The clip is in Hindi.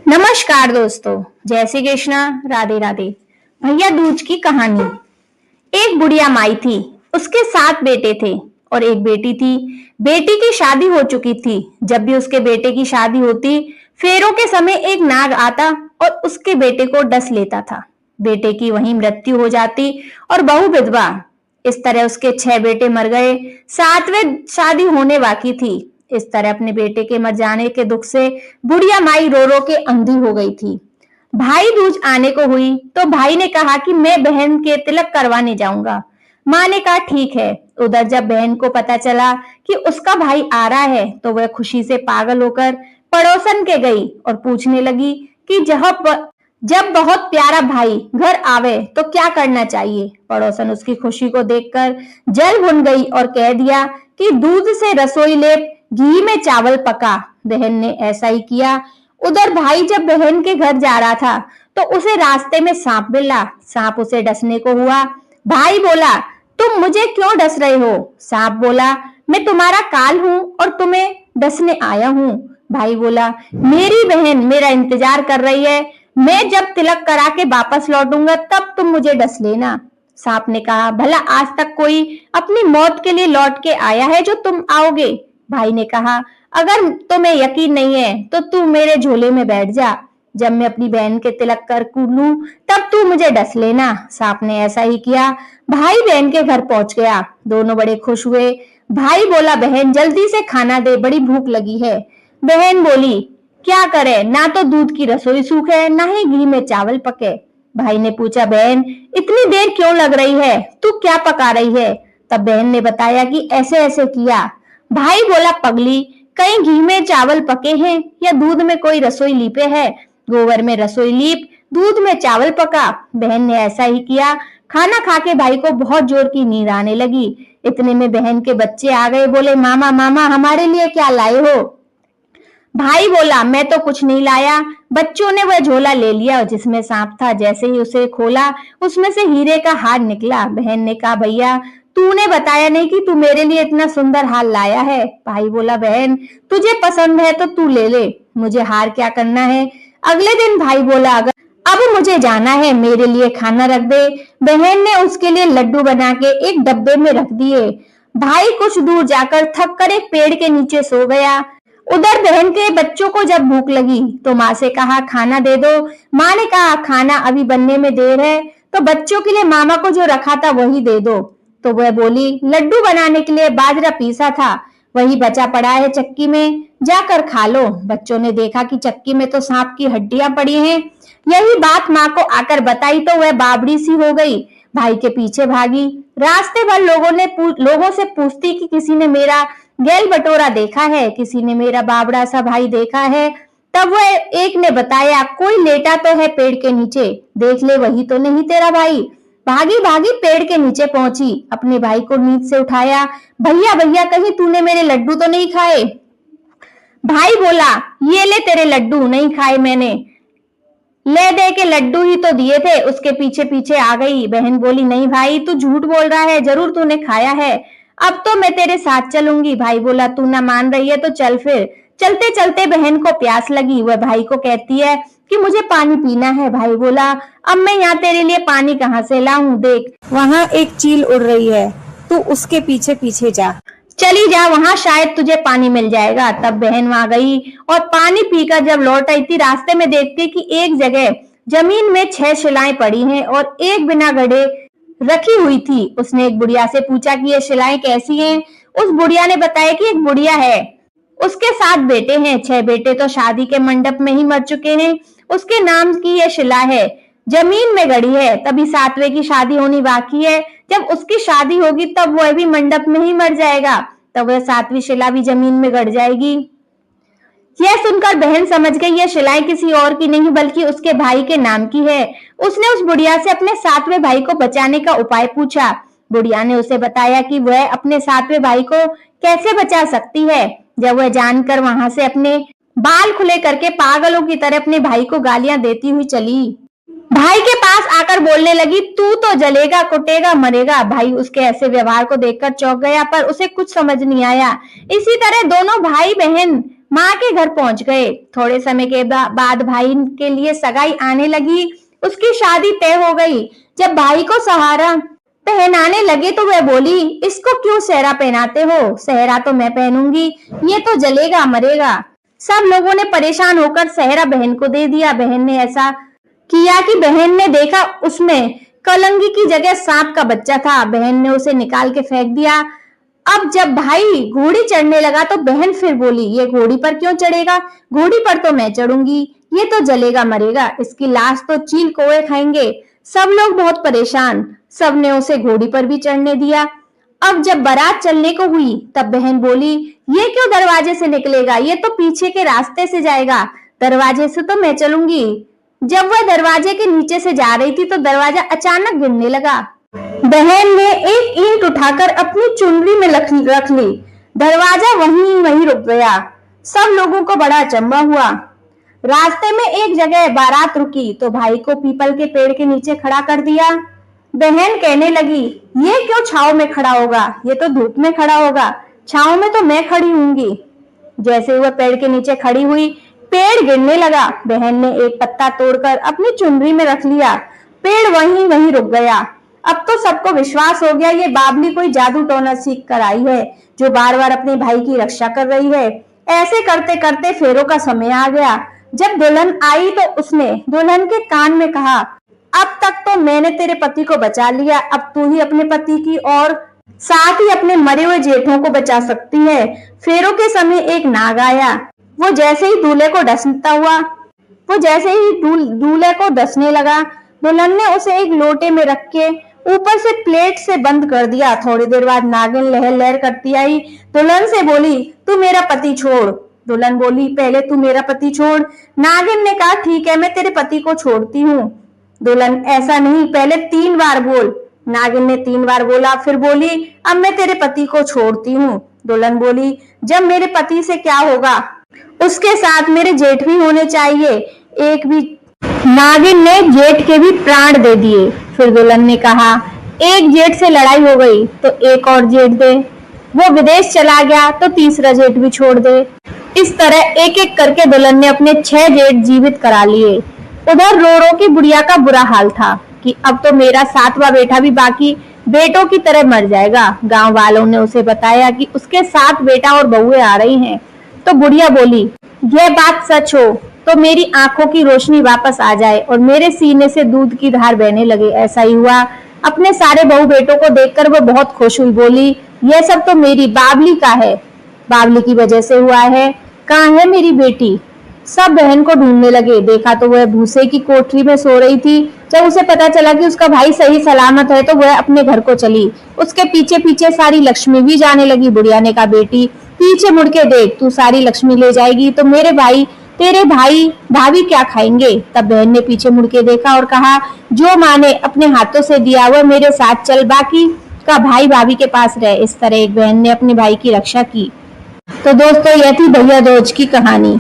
नमस्कार दोस्तों, जय श्री कृष्णा, राधे राधे। भैया दूज की कहानी। एक बुढ़िया माई थी, उसके 7 बेटे थे और एक बेटी थी। बेटी की शादी हो चुकी थी। जब भी उसके बेटे की शादी होती, फेरों के समय एक नाग आता और उसके बेटे को डस लेता था। बेटे की वहीं मृत्यु हो जाती और बहू विधवा। इस तरह उसके 6 बेटे मर गए। 7वें शादी होने बाकी थी। इस तरह अपने बेटे के मर जाने के दुख से बुढ़िया माई रो रो के अंधी हो गई थी। भाई दूज आने को हुई तो भाई ने कहा कि मैं बहन के तिलक करवाने जाऊंगा। माँ ने कहा ठीक है। उधर जब बहन को पता चला कि उसका भाई आ रहा है तो वह खुशी से पागल होकर पड़ोसन के गई और पूछने लगी कि जब बहुत प्यारा भाई घर आवे तो क्या करना चाहिए। पड़ोसन उसकी खुशी को देखकर जल भुन गई और कह दिया कि दूध से रसोई लेप, घी में चावल पका। बहन ने ऐसा ही किया। उधर भाई जब बहन के घर जा रहा था तो उसे रास्ते में सांप मिला। सांप उसे डसने को हुआ। भाई बोला, तुम मुझे क्यों डस रहे हो? सांप बोला, मैं तुम्हारा काल हूं और तुम्हें डसने आया हूं। भाई बोला, मेरी बहन मेरा इंतजार कर रही है। मैं जब तिलक करा के वापस लौटूंगा तब तुम मुझे डस लेना। सांप ने कहा, भला आज तक कोई अपनी मौत के लिए लौट के आया है जो तुम आओगे? भाई ने कहा, अगर तुम्हें यकीन नहीं है तो तू मेरे झोले में बैठ जा। जब मैं अपनी बहन के तिलक कर लूं तब तू मुझे डस लेना। सांप ने ऐसा ही किया। भाई बहन के घर पहुंच गया। दोनों बड़े खुश हुए। भाई बोला, बहन जल्दी से खाना दे, बड़ी भूख लगी है। बहन बोली, क्या करे, ना तो दूध की रसोई सूखे ना ही घी में चावल पके। भाई ने पूछा, बहन इतनी देर क्यों लग रही है, तू क्या पका रही है? तब बहन ने बताया कि ऐसे ऐसे किया। भाई बोला, पगली, कहीं घी में चावल पके हैं या दूध में कोई रसोई लीपे है? गोबर में रसोई लीप, दूध में चावल पका। बहन ने ऐसा ही किया। खाना खा के भाई को बहुत जोर की नींद आने लगी। इतने में बहन के बच्चे आ गए। बोले, मामा मामा हमारे लिए क्या लाए हो? भाई बोला, मैं तो कुछ नहीं लाया। बच्चों ने वह झोला ले लिया जिसमें सांप था। जैसे ही उसे खोला उसमें से हीरे का हार निकला। बहन ने कहा, भैया तूने बताया नहीं कि तू मेरे लिए इतना सुंदर हार लाया है। भाई बोला, बहन तुझे पसंद है तो तू ले ले, मुझे हार क्या करना है। अगले दिन भाई बोला, अगर अब मुझे जाना है, मेरे लिए खाना रख दे। बहन ने उसके लिए लड्डू बना के एक डब्बे में रख दिए। भाई कुछ दूर जाकर थक कर एक पेड़ के नीचे सो गया। उधर बहन के बच्चों को जब भूख लगी तो माँ से कहा, खाना दे दो। माँ ने कहा, खाना अभी बनने में देर है, तो बच्चों के लिए मामा को जो रखा था वही दे दो। तो वह बोली, लड्डू बनाने के लिए बाजरा पीसा था, वही बचा पड़ा है चक्की में, जाकर खा लो। बच्चों ने देखा कि चक्की में तो सांप की हड्डियां पड़ी हैं। यही बात माँ को आकर बताई तो वह बाबड़ी सी हो गई। भाई के पीछे भागी। रास्ते भर लोगों से पूछती कि किसी ने मेरा गैल बटोरा देखा है, किसी ने मेरा बाबड़ा सा भाई देखा है। तब वह एक ने बताया, कोई लेटा तो है पेड़ के नीचे, देख ले वही तो नहीं तेरा भाई। भागी भागी पेड़ के नीचे पहुंची, अपने भाई को नींद से उठाया। भैया भैया कहीं तूने मेरे लड्डू तो नहीं खाए? भाई बोला, ये ले तेरे लड्डू, नहीं खाए मैंने, ले दे के लड्डू ही तो दिए थे। उसके पीछे पीछे आ गई। बहन बोली, नहीं भाई तू झूठ बोल रहा है, जरूर तूने खाया है, अब तो मैं तेरे साथ चलूंगी। भाई बोला, तू ना मान रही है तो चल फिर। चलते चलते बहन को प्यास लगी। वह भाई को कहती है कि मुझे पानी पीना है। भाई बोला, अब मैं यहाँ तेरे लिए पानी कहाँ से लाऊं, देख वहां एक चील उड़ रही है, तू उसके पीछे पीछे जा, चली जा, वहां शायद तुझे पानी मिल जाएगा। तब बहन वहां गई और पानी पीकर जब लौट आई थी, रास्ते में देखती कि एक जगह जमीन में 6 शिलाएं पड़ी हैं और एक बिना गढ़े रखी हुई थी। उसने एक बुढ़िया से पूछा कि ये शिलाएं कैसी हैं? उस बुढ़िया ने बताया कि एक बुढ़िया है, उसके 7 बेटे हैं। 6 बेटे तो शादी के मंडप में ही मर चुके हैं। उसके नाम की यह शिला है, जमीन में गड़ी है। तभी 7वें की शादी होनी बाकी है। जब उसकी शादी होगी तब वह भी मंडप में ही मर जाएगा, तब वह 7वीं शिला भी जमीन में गड़ जाएगी। यह सुनकर बहन समझ गई यह शिलाएं किसी और की नहीं बल्कि उसके भाई के नाम की है। उसने उस बुढ़िया से अपने 7वें भाई को बचाने का उपाय पूछा। बुढ़िया ने उसे बताया कि वह अपने 7वें भाई को कैसे बचा सकती है। जब वह जानकर वहां से अपने बाल खुले करके पागलों की तरह अपने भाई को गालियां देती हुई चली। भाई के पास आकर बोलने लगी, तू तो जलेगा, कुटेगा, मरेगा। भाई उसके ऐसे व्यवहार को देखकर चौंक गया, पर उसे कुछ समझ नहीं आया। इसी तरह दोनों भाई बहन माँ के घर पहुंच गए। थोड़े समय के बाद भाई के लिए सगाई आने लगी। उसकी शादी तय हो गई। जब भाई को सहारा पहनाने लगे तो वह बोली, इसको क्यों सेहरा पहनाते हो? सेहरा तो मैं पहनूंगी, ये तो जलेगा मरेगा। सब लोगों ने परेशान होकर सेहरा बहन को दे दिया। बहन ने ऐसा किया कि बहन ने देखा उसमें कलंगी की जगह सांप का बच्चा था। बहन ने उसे निकाल के फेंक दिया। अब जब भाई घोड़ी चढ़ने लगा तो बहन फिर बोली, ये घोड़ी पर क्यों चढ़ेगा? घोड़ी पर तो मैं चढ़ूंगी, ये तो जलेगा मरेगा, इसकी लाश तो चील कौवे खाएंगे। सब लोग बहुत परेशान। सबने उसे घोड़ी पर भी चढ़ने दिया। अब जब बारात चलने को हुई तब बहन बोली, ये क्यों दरवाजे से निकलेगा? ये तो पीछे के रास्ते से जाएगा, दरवाजे से तो मैं चलूंगी। जब वह दरवाजे के नीचे से जा रही थी तो दरवाजा अचानक गिरने लगा। बहन ने एक ईंट उठाकर अपनी चुनरी में रख ली। दरवाजा वहीं रुक गया। सब लोगों को बड़ा अचंभा हुआ। रास्ते में एक जगह बारात रुकी तो भाई को पीपल के पेड़ के नीचे खड़ा कर दिया। बहन कहने लगी, ये क्यों छांव में खड़ा होगा? ये तो धूप में खड़ा होगा, छांव में तो मैं खड़ी होंगी। जैसे वह पेड़ के नीचे खड़ी हुई, पेड़ गिरने लगा। बहन ने एक पत्ता तोड़कर अपनी चुनरी में रख लिया। पेड़ वहीं रुक गया। अब तो सबको विश्वास हो गया ये बाबली कोई जादू टोना सीख कर आई है, जो बार बार अपने भाई की रक्षा कर रही है। ऐसे करते करते फेरों का समय आ गया। जब दुल्हन आई तो उसने दुल्हन के कान में कहा, अब तक तो मैंने तेरे पति को बचा लिया, अब तू ही अपने पति की और साथ ही अपने मरे हुए जेठों को बचा सकती है। फेरों के समय एक नाग आया। वो जैसे ही दूल्हे को डसने लगा, दुल्हन ने उसे एक लोटे में रख के ऊपर से प्लेट से बंद कर दिया। थोड़ी देर बाद नागिन लहर लहर करती आई। दुल्हन से बोली, तू मेरा पति छोड़। दुल्हन बोली, पहले तू मेरा पति छोड़। नागिन ने कहा, ठीक है, मैं तेरे पति को छोड़ती हूँ। दुल्हन, ऐसा नहीं, पहले 3 बार बोल। नागिन ने 3 बार बोला, फिर बोली, अब मैं तेरे पति को छोड़ती हूँ। दुल्हन बोली, जब मेरे पति से क्या होगा? उसके साथ मेरे जेठ भी होने चाहिए। एक भी नागिन ने जेठ के भी प्राण दे दिए। फिर दुल्हन ने कहा, एक जेठ से लड़ाई हो गई तो एक और जेठ दे। वो विदेश चला गया तो तीसरा जेठ भी छोड़ दे। इस तरह एक एक करके दुल्हन ने अपने 6 जेठ जीवित करा लिए। उधर रो रो की बुढ़िया का बुरा हाल था कि अब तो मेरा 7वां बेटा भी बाकी बेटों की तरह मर जाएगा। गांव वालों ने उसे बताया कि उसके 7 बेटा और बहुएं आ रही हैं। तो बुढ़िया बोली, यह बात सच हो तो मेरी आंखों की रोशनी वापस आ जाए और मेरे सीने से दूध की धार बहने लगे। ऐसा ही हुआ। अपने सारे बहू बेटों को देखकर वो बहुत खुश हुई। बोली, यह सब तो मेरी बाबली का है, बाबली की वजह से हुआ है। कहाँ है मेरी बेटी? सब बहन को ढूंढने लगे। देखा तो वह भूसे की कोठरी में सो रही थी। जब उसे पता चला कि उसका भाई सही सलामत है तो वह अपने घर को चली। उसके पीछे पीछे सारी लक्ष्मी भी जाने लगी। बुढ़िया ने कहा, बेटी पीछे मुड़ के देख, तू सारी लक्ष्मी ले जाएगी तो तेरे भाई भाभी क्या खाएंगे? तब बहन ने पीछे मुड़ के देखा और कहा, जो माँ ने अपने हाथों से दिया हुआ मेरे साथ चल, बाकी का भाई भाभी के पास रहे। इस तरह एक बहन ने अपने भाई की रक्षा की। तो दोस्तों, यह थी भैया दूज की कहानी।